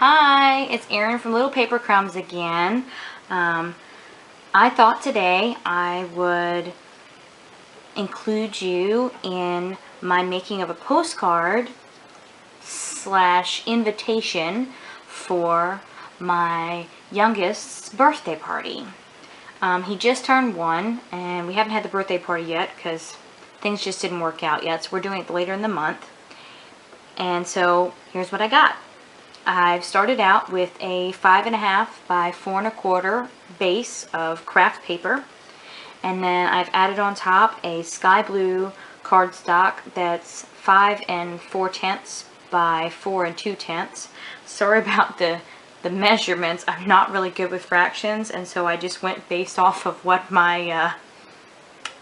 Hi, it's Erin from Little Paper Crumbs again. I thought today I would include you in my making of a postcard / invitation for my youngest's birthday party. He just turned 1 and we haven't had the birthday party yet because things just didn't work out yet, so we're doing it later in the month. And so here's what I got. I've started out with a 5.5 by 4 1/4 base of craft paper, and then I've added on top a sky blue cardstock that's 5 4/10 by 4 2/10. Sorry about the measurements. I'm not really good with fractions, and so I just went based off of what my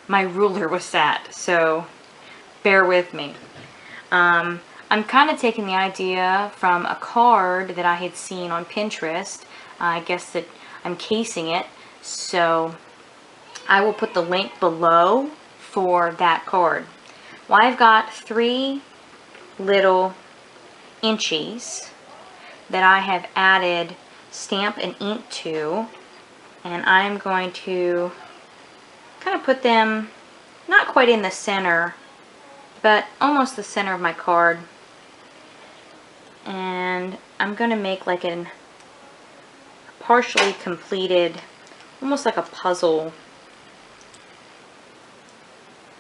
my ruler was at, so bear with me. I'm kind of taking the idea from a card that I had seen on Pinterest. I guess that I'm casing it, so I will put the link below for that card. Well, I've got 3 little inchies that I have added stamp and ink to, and I'm going to kind of put them not quite in the center, but almost the center of my card. And I'm going to make like a partially completed, almost like a puzzle,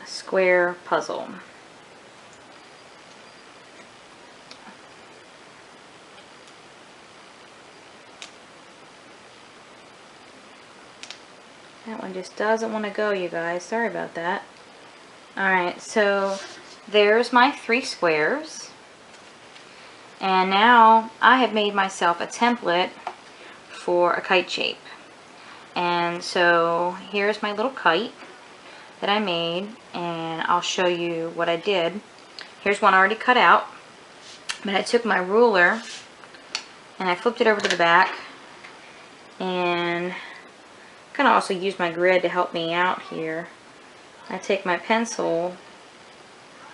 a square puzzle. That one just doesn't want to go, you guys. Sorry about that. Alright, so there's my 3 squares. And now I have made myself a template for a kite shape. And so here's my little kite that I made, and I'll show you what I did. Here's one already cut out, but I took my ruler and I flipped it over to the back, and kind of also use my grid to help me out here. I take my pencil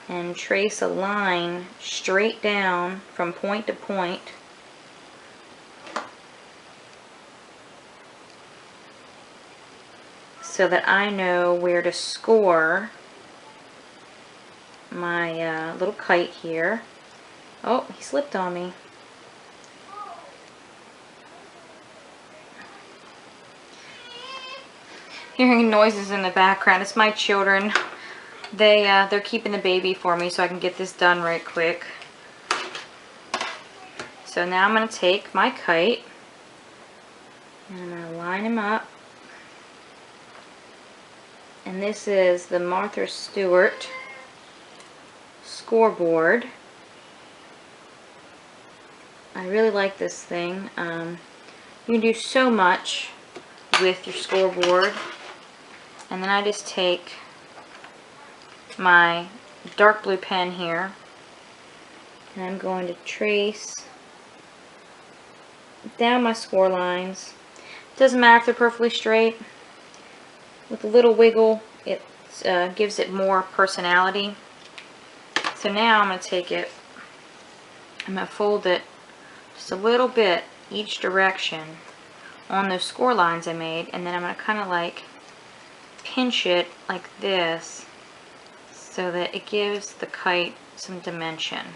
and trace a line straight down from point to point, so that I know where to score my little kite here. Oh, he slipped on me. Hearing noises in the background, it's my children. They're keeping the baby for me so I can get this done right quick. So now I'm going to take my kite and I'm going to line him up. And this is the Martha Stewart scoreboard. I really like this thing. You can do so much with your scoreboard. And then I just take my dark blue pen here, and I'm going to trace down my score lines. It doesn't matter if they're perfectly straight. With a little wiggle, it gives it more personality. So now I'm going to take it, I'm going to fold it just a little bit each direction on those score lines I made, and then I'm going to kind of like pinch it like this, so that it gives the kite some dimension.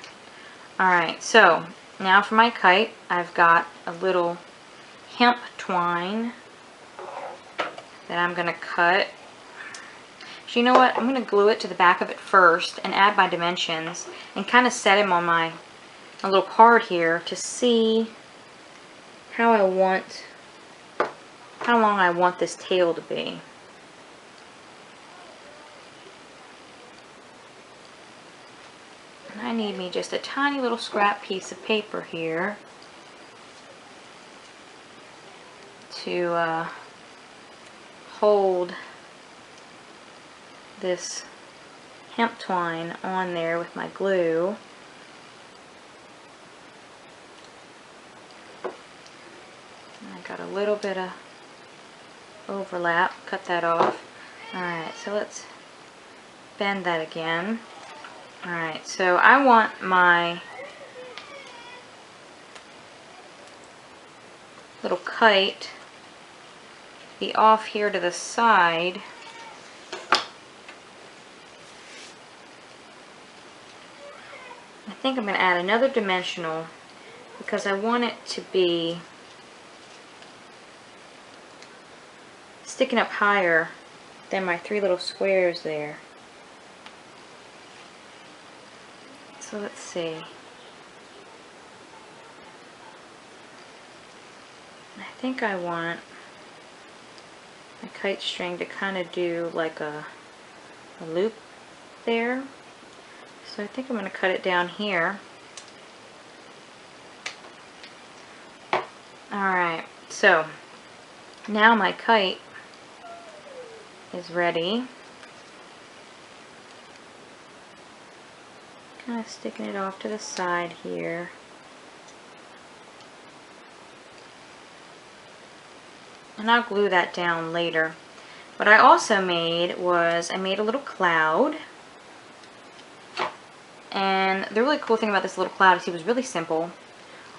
Alright, so now for my kite, I've got a little hemp twine that I'm going to cut. So you know what, I'm going to glue it to the back of it first and add my dimensions and kind of set him on my little card here to see how long I want this tail to be. I need me just a tiny little scrap piece of paper here to hold this hemp twine on there with my glue. And I got a little bit of overlap, cut that off. Alright, so let's bend that again. Alright, so I want my little kite be off here to the side. I think I'm going to add another dimensional because I want it to be sticking up higher than my 3 little squares there. So let's see. I think I want my kite string to kind of do like a loop there. So I think I'm going to cut it down here. Alright, so now my kite is ready. Kind of sticking it off to the side here. And I'll glue that down later. What I also made was I made a little cloud. And the really cool thing about this little cloud is it was really simple.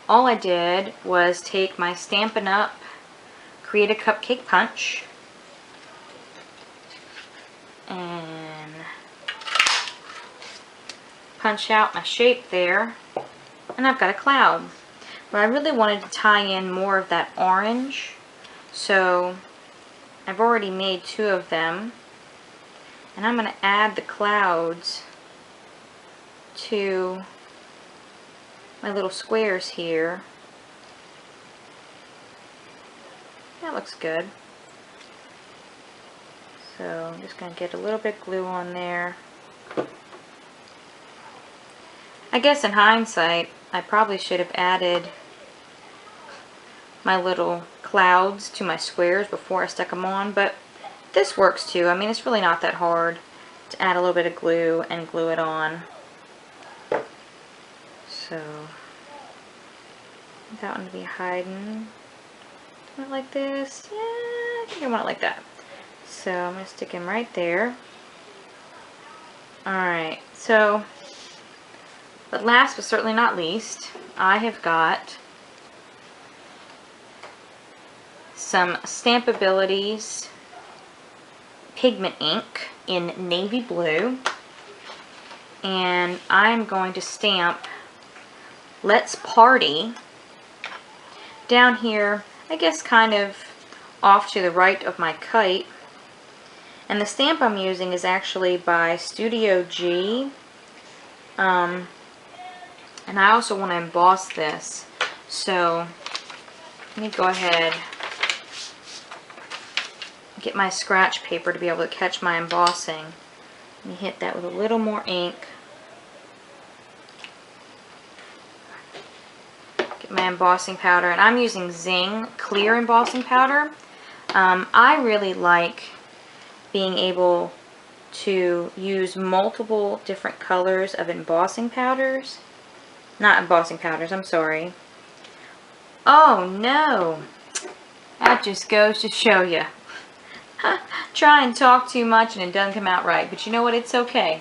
All I did was take my Stampin' Up! Create a Cupcake Punch and punch out my shape there, and I've got a cloud. But I really wanted to tie in more of that orange, so I've already made 2 of them, and I'm going to add the clouds to my little squares here. That looks good. So I'm just going to get a little bit of glue on there. I guess in hindsight, I probably should have added my little clouds to my squares before I stuck them on, but this works too. I mean, it's really not that hard to add a little bit of glue and glue it on. So that one to be hiding. Want it like this? Yeah, I think I want it like that. So I'm going to stick him right there. Alright, so, but last but certainly not least, I have got some Stampabilities pigment ink in navy blue, and I'm going to stamp Let's Party down here, I guess kind of off to the right of my kite. And the stamp I'm using is actually by Studio G. And I also want to emboss this. So let me go ahead and get my scratch paper to be able to catch my embossing. Let me hit that with a little more ink. Get my embossing powder. And I'm using Zing clear embossing powder. I really like being able to use multiple different colors of embossing powders. Not embossing powders, I'm sorry. Oh no! That just goes to show you. Try and talk too much and it doesn't come out right. But you know what? It's okay.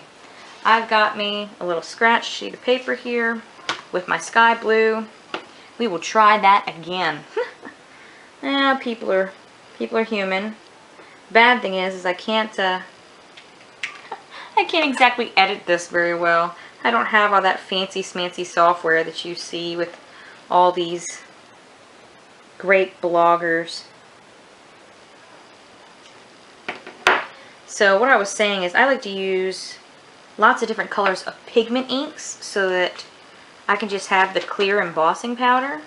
I've got me a little scratch sheet of paper here with my sky blue. We will try that again. Yeah, people are human. Bad thing is I can't exactly edit this very well. I don't have all that fancy smancy software that you see with all these great bloggers. So what I was saying is I like to use lots of different colors of pigment inks so that I can just have the clear embossing powder.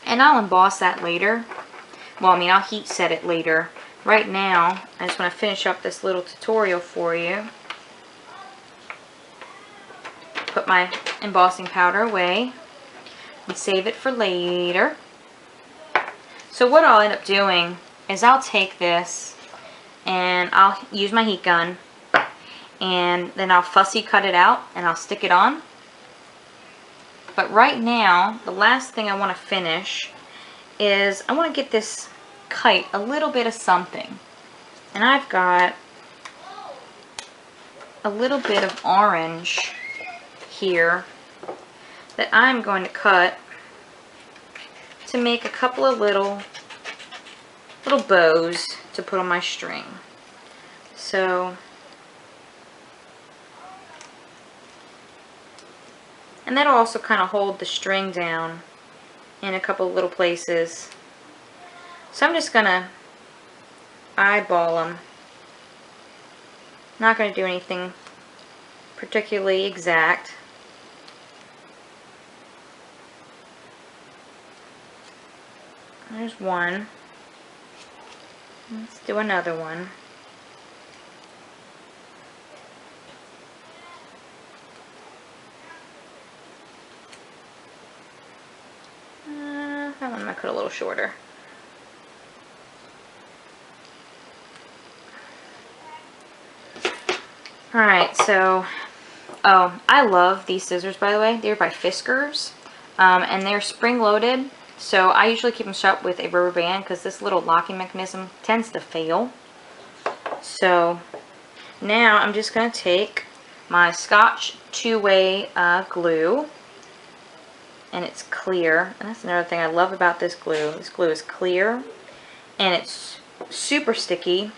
And I'll emboss that later. Well, I mean, I'll heat set it later. Right now, I just want to finish up this little tutorial for you. Put my embossing powder away and save it for later. So what I'll end up doing is I'll take this and I'll use my heat gun and then I'll fussy cut it out and I'll stick it on. But right now, the last thing I want to finish is I want to get this kite a little bit of something. And I've got a little bit of orange here that I'm going to cut to make a couple of little bows to put on my string. So, and that'll also kind of hold the string down in a couple of little places. So I'm just gonna eyeball them. Not gonna do anything particularly exact. There's one. Let's do another one. That one I might cut a little shorter. Alright, so, oh, I love these scissors, by the way. They're by Fiskars, and they're spring-loaded, so I usually keep them shut with a rubber band because this little locking mechanism tends to fail. So, now I'm just going to take my Scotch two-way glue, and it's clear, and that's another thing I love about this glue. This glue is clear, and it's super sticky,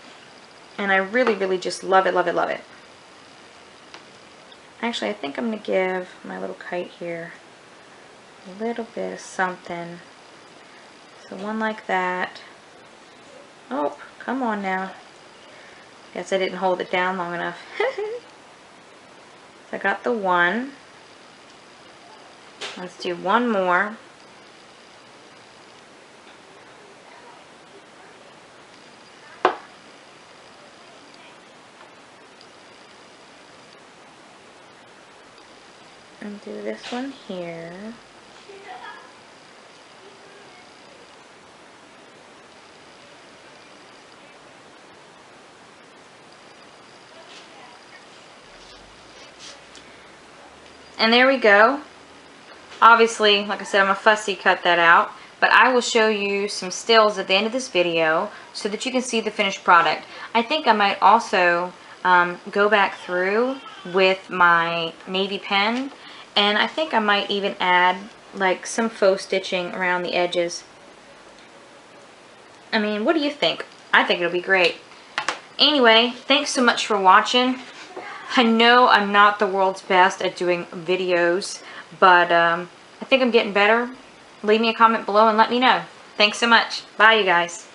and I really, really just love it, love it, love it. Actually, I think I'm going to give my little kite here a little bit of something. So one like that. Oh, come on now. Guess I didn't hold it down long enough. So I got the one. Let's do one more. And do this one here. And there we go. Obviously, like I said, I'm a fussy cut that out, but I will show you some stills at the end of this video so that you can see the finished product. I think I might also go back through with my navy pen, and I think I might even add like some faux stitching around the edges. I mean, what do you think? I think it'll be great. Anyway, thanks so much for watching. I know I'm not the world's best at doing videos, but I think I'm getting better. Leave me a comment below and let me know. Thanks so much. Bye, you guys.